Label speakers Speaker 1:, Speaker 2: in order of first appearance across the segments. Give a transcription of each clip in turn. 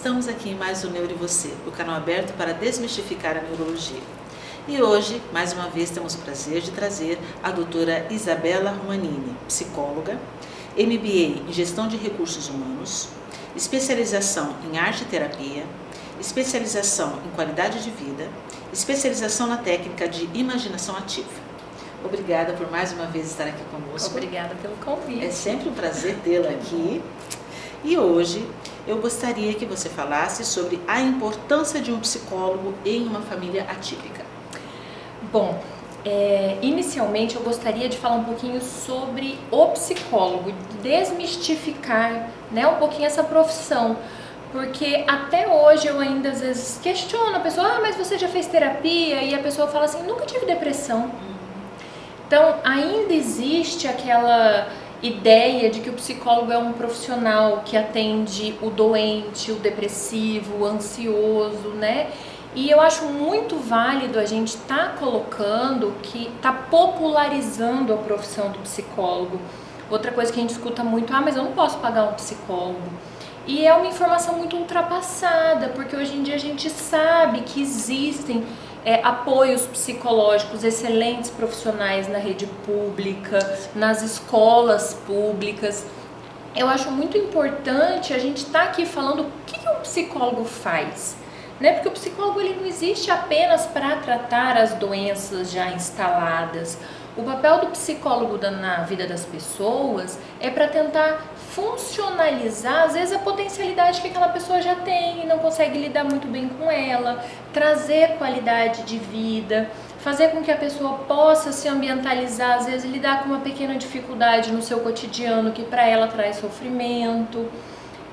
Speaker 1: Estamos aqui em mais um Neuro e Você, o canal aberto para desmistificar a neurologia. E hoje, mais uma vez, temos o prazer de trazer a doutora Isabela Romanini, psicóloga, MBA em Gestão de Recursos Humanos, especialização em Arte e Terapia, especialização em Qualidade de Vida, especialização na técnica de Imaginação Ativa. Obrigada por mais uma vez estar aqui conosco.
Speaker 2: Obrigada pelo convite.
Speaker 1: É sempre um prazer tê-la aqui. E hoje eu gostaria que você falasse sobre a importância de um psicólogo em uma família atípica.
Speaker 2: Bom, inicialmente eu gostaria de falar um pouquinho sobre o psicólogo, desmistificar, um pouquinho essa profissão. Porque até hoje eu ainda às vezes questiono a pessoa, mas você já fez terapia? E a pessoa fala assim, nunca tive depressão. Então ainda existe aquela ideia de que o psicólogo é um profissional que atende o doente, o depressivo, o ansioso, E eu acho muito válido a gente estar colocando que está popularizando a profissão do psicólogo. Outra coisa que a gente escuta muito, mas eu não posso pagar um psicólogo. E é uma informação muito ultrapassada, porque hoje em dia a gente sabe que existem apoios psicológicos, excelentes profissionais na rede pública, nas escolas públicas. Eu acho muito importante a gente estar aqui falando o que um psicólogo faz. Porque o psicólogo ele não existe apenas para tratar as doenças já instaladas. O papel do psicólogo na vida das pessoas é para tentar funcionalizar, às vezes, a potencialidade que aquela pessoa já tem e não consegue lidar muito bem com ela, trazer qualidade de vida, fazer com que a pessoa possa se ambientalizar, às vezes lidar com uma pequena dificuldade no seu cotidiano que para ela traz sofrimento.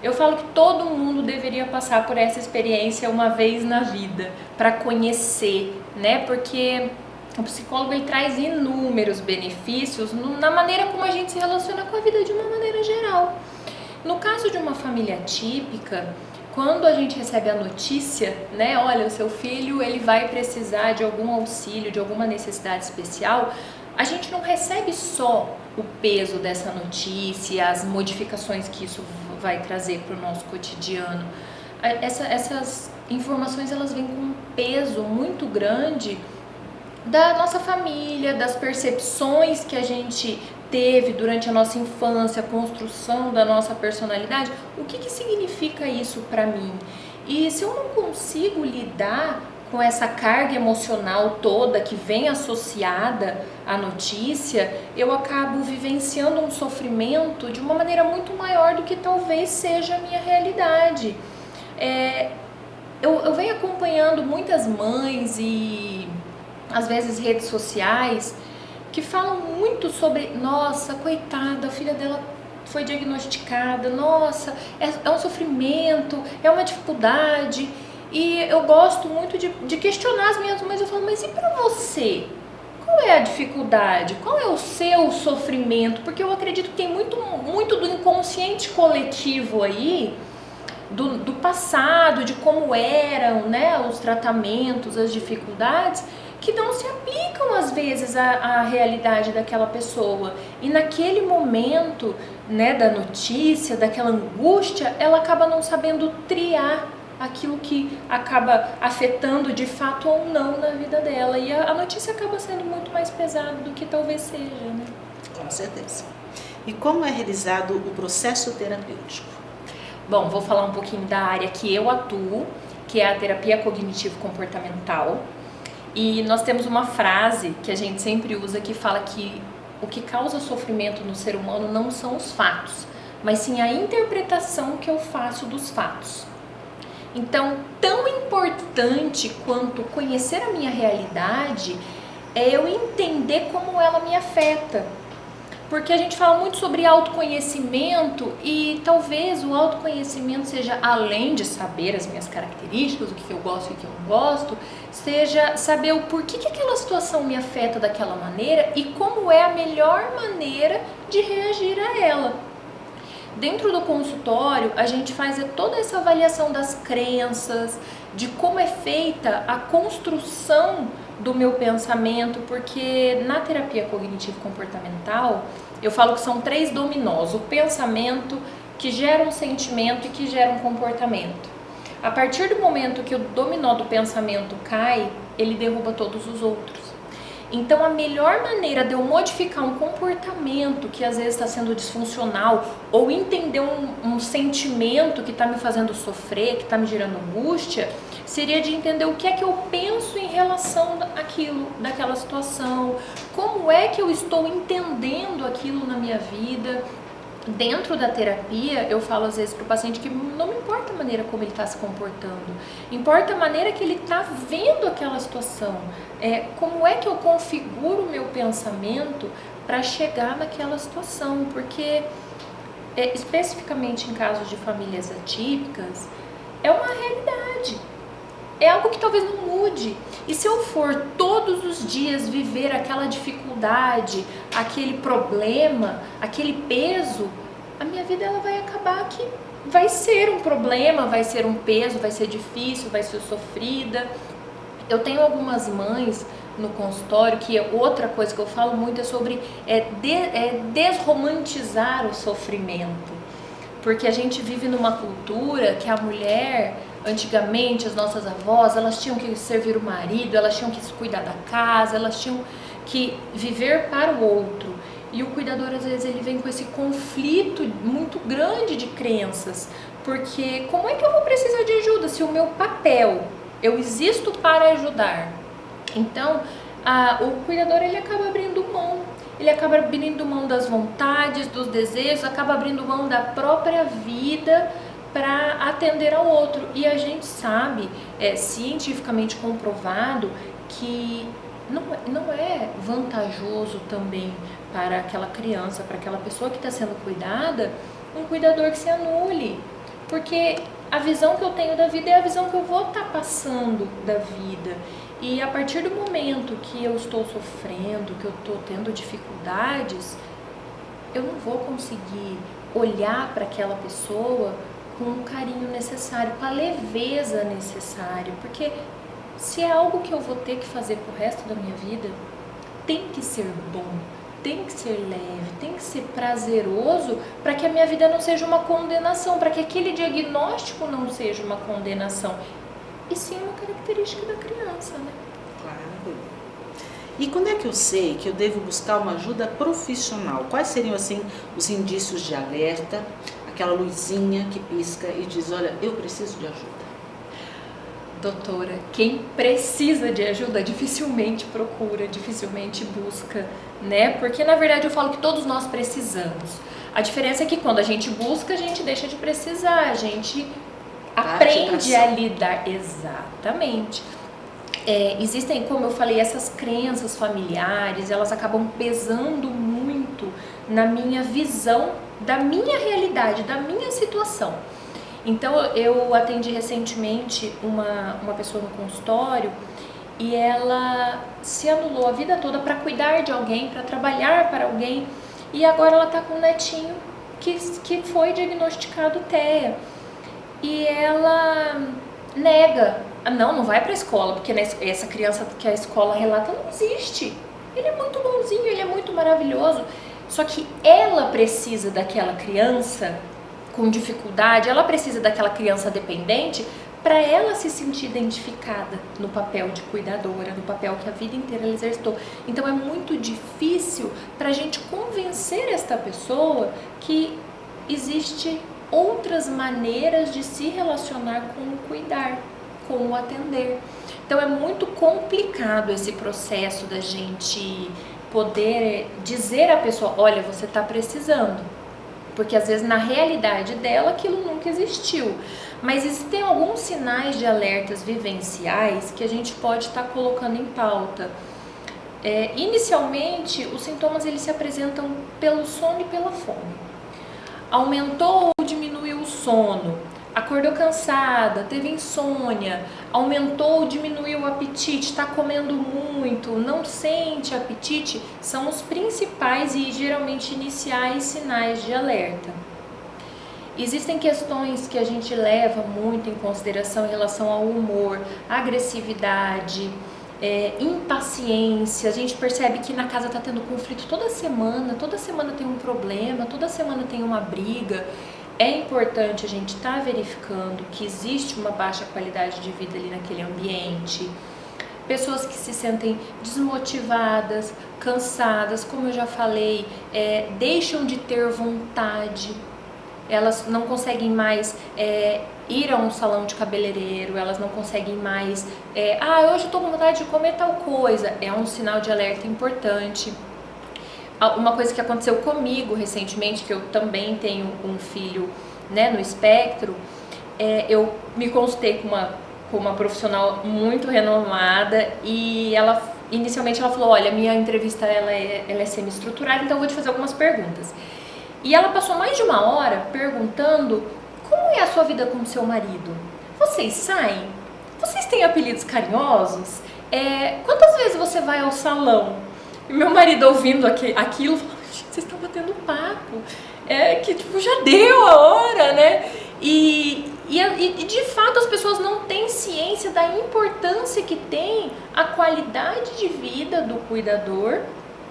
Speaker 2: Eu falo que todo mundo deveria passar por essa experiência uma vez na vida, para conhecer, Porque o psicólogo ele traz inúmeros benefícios na maneira como a gente se relaciona com a vida de uma maneira geral. No caso de uma família típica, quando a gente recebe a notícia, olha, o seu filho ele vai precisar de algum auxílio, de alguma necessidade especial, a gente não recebe só o peso dessa notícia, as modificações que isso vai trazer para o nosso cotidiano. Essas informações elas vêm com um peso muito grande da nossa família, das percepções que a gente teve durante a nossa infância, a construção da nossa personalidade. O que significa isso para mim? E se eu não consigo lidar com essa carga emocional toda que vem associada à notícia, eu acabo vivenciando um sofrimento de uma maneira muito maior do que talvez seja a minha realidade. Eu venho acompanhando muitas mães e às vezes redes sociais que falam muito sobre, nossa, coitada, a filha dela foi diagnosticada, nossa, é um sofrimento, é uma dificuldade. E eu gosto muito de questionar as minhas mães. Eu falo, mas e pra você? Qual é a dificuldade? Qual é o seu sofrimento? Porque eu acredito que tem muito do inconsciente coletivo aí, do passado, de como eram, os tratamentos, as dificuldades, que não se aplicam às vezes à realidade daquela pessoa. E naquele momento, da notícia, daquela angústia, ela acaba não sabendo triar aquilo que acaba afetando de fato ou não na vida dela. E a notícia acaba sendo muito mais pesada do que talvez seja,
Speaker 1: Com certeza. E como é realizado o processo terapêutico?
Speaker 2: Bom, vou falar um pouquinho da área que eu atuo, que é a terapia cognitivo-comportamental. E nós temos uma frase que a gente sempre usa que fala que o que causa sofrimento no ser humano não são os fatos, mas sim a interpretação que eu faço dos fatos. Então, tão importante quanto conhecer a minha realidade é eu entender como ela me afeta. Porque a gente fala muito sobre autoconhecimento e talvez o autoconhecimento seja, além de saber as minhas características, o que eu gosto e o que eu não gosto, seja saber o porquê que aquela situação me afeta daquela maneira e como é a melhor maneira de reagir a ela. Dentro do consultório, a gente faz toda essa avaliação das crenças, de como é feita a construção do meu pensamento, porque na terapia cognitivo-comportamental, eu falo que são 3 dominós: o pensamento, que gera um sentimento e que gera um comportamento. A partir do momento que o dominó do pensamento cai, ele derruba todos os outros. Então a melhor maneira de eu modificar um comportamento que às vezes está sendo disfuncional, ou entender um sentimento que está me fazendo sofrer, que está me gerando angústia, seria de entender o que é que eu penso em relação àquilo, daquela situação, como é que eu estou entendendo aquilo na minha vida. Dentro da terapia, eu falo às vezes para o paciente que não me importa a maneira como ele está se comportando, importa a maneira que ele está vendo aquela situação. Como é que eu configuro o meu pensamento para chegar naquela situação, porque especificamente em casos de famílias atípicas, é uma realidade. É algo que talvez não mude. E se eu for todos os dias viver aquela dificuldade, aquele problema, aquele peso, a minha vida ela vai acabar que vai ser um problema, vai ser um peso, vai ser difícil, vai ser sofrida. Eu tenho algumas mães no consultório que outra coisa que eu falo muito é sobre desromantizar o sofrimento. Porque a gente vive numa cultura que a mulher, antigamente, as nossas avós, elas tinham que servir o marido, elas tinham que cuidar da casa, elas tinham que viver para o outro. E o cuidador, às vezes, ele vem com esse conflito muito grande de crenças. Porque como é que eu vou precisar de ajuda se o meu papel, eu existo para ajudar? Então, o cuidador, ele acaba abrindo mão. Ele acaba abrindo mão das vontades, dos desejos, acaba abrindo mão da própria vida para atender ao outro. E a gente sabe, cientificamente comprovado, que não é vantajoso também para aquela criança, para aquela pessoa que está sendo cuidada, um cuidador que se anule. Porque a visão que eu tenho da vida é a visão que eu vou estar passando da vida. E a partir do momento que eu estou sofrendo, que eu estou tendo dificuldades, eu não vou conseguir olhar para aquela pessoa com o carinho necessário, com a leveza necessária. Porque se é algo que eu vou ter que fazer pro resto da minha vida, tem que ser bom, tem que ser leve, tem que ser prazeroso, para que a minha vida não seja uma condenação, para que aquele diagnóstico não seja uma condenação. E sim uma característica da criança, né?
Speaker 1: Claro. E quando é que eu sei que eu devo buscar uma ajuda profissional? Quais seriam, assim, os indícios de alerta, aquela luzinha que pisca e diz, olha, eu preciso de ajuda?
Speaker 2: Doutora, quem precisa de ajuda dificilmente procura, dificilmente busca, né? Porque na verdade eu falo que todos nós precisamos. A diferença é que quando a gente busca, a gente deixa de precisar, a gente aprende a lidar. Exatamente. Existem, como eu falei, essas crenças familiares, elas acabam pesando muito na minha visão da minha realidade, da minha situação. Então, eu atendi recentemente uma pessoa no consultório e ela se anulou a vida toda para cuidar de alguém, para trabalhar para alguém, e agora ela está com um netinho que foi diagnosticado TEA. E ela nega, não vai para a escola, porque essa criança que a escola relata não existe. Ele é muito bonzinho, ele é muito maravilhoso. Só que ela precisa daquela criança com dificuldade, ela precisa daquela criança dependente para ela se sentir identificada no papel de cuidadora, no papel que a vida inteira ela exercitou. Então é muito difícil para a gente convencer esta pessoa que existe outras maneiras de se relacionar com o cuidar, com o atender. Então é muito complicado esse processo da gente poder dizer à pessoa, olha, você está precisando. Porque às vezes na realidade dela aquilo nunca existiu. Mas existem alguns sinais de alertas vivenciais que a gente pode estar colocando em pauta. Inicialmente, os sintomas eles se apresentam pelo sono e pela fome. Aumentou ou diminuiu o sono, acordou cansada, teve insônia, aumentou ou diminuiu o apetite, está comendo muito, não sente apetite, são os principais e geralmente iniciais sinais de alerta. Existem questões que a gente leva muito em consideração em relação ao humor, agressividade, impaciência. A gente percebe que na casa está tendo conflito toda semana tem um problema, toda semana tem uma briga. é importante a gente estar verificando que existe uma baixa qualidade de vida ali naquele ambiente. Pessoas que se sentem desmotivadas, cansadas, como eu já falei, deixam de ter vontade, elas não conseguem mais ir a um salão de cabeleireiro, elas não conseguem mais, hoje eu estou com vontade de comer tal coisa, é um sinal de alerta importante. Uma coisa que aconteceu comigo recentemente, que eu também tenho um filho, né, no espectro, eu me consultei com uma profissional muito renomada e inicialmente ela falou, olha, minha entrevista ela é semi-estruturada, então eu vou te fazer algumas perguntas. E ela passou mais de uma hora perguntando como é a sua vida com o seu marido? Vocês saem? Vocês têm apelidos carinhosos? Quantas vezes você vai ao salão? E meu marido ouvindo aquilo, falou, gente, vocês estão batendo papo, que tipo, já deu a hora, né? E de fato as pessoas não têm ciência da importância que tem a qualidade de vida do cuidador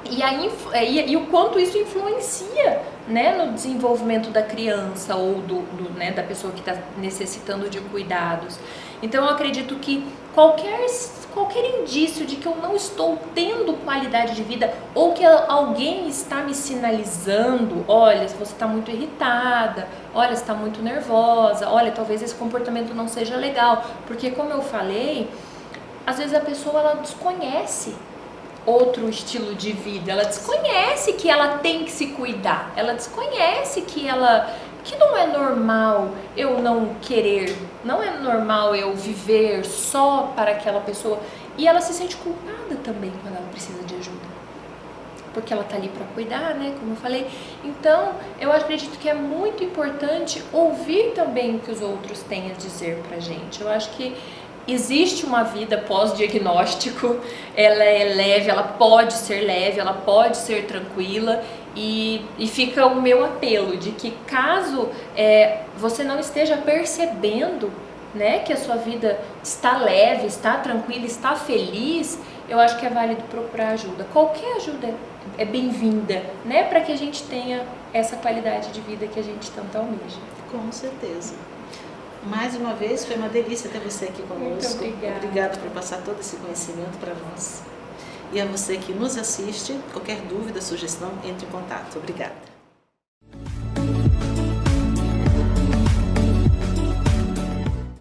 Speaker 2: e o quanto isso influencia, né, no desenvolvimento da criança ou né, da pessoa que está necessitando de cuidados. Então eu acredito que qualquer indício de que eu não estou tendo qualidade de vida ou que alguém está me sinalizando, olha, você está muito irritada, olha, você está muito nervosa, olha, talvez esse comportamento não seja legal, porque como eu falei, às vezes a pessoa ela desconhece outro estilo de vida, ela desconhece que ela tem que se cuidar, ela desconhece que não é normal eu não querer, não é normal eu viver só para aquela pessoa, e ela se sente culpada também quando ela precisa de ajuda, porque ela tá ali para cuidar, né, como eu falei. Então, eu acredito que é muito importante ouvir também o que os outros têm a dizer pra gente. Eu acho que existe uma vida pós-diagnóstico, ela é leve, ela pode ser leve, ela pode ser tranquila, e fica o meu apelo de que caso você não esteja percebendo, né, que a sua vida está leve, está tranquila, está feliz, eu acho que é válido procurar ajuda. Qualquer ajuda é bem-vinda, né, para que a gente tenha essa qualidade de vida que a gente tanto almeja.
Speaker 1: Com certeza. Mais uma vez, foi uma delícia ter você aqui conosco.
Speaker 2: Muito obrigada.
Speaker 1: Obrigada por passar todo esse conhecimento para nós. E a você que nos assiste, qualquer dúvida, sugestão, entre em contato. Obrigada.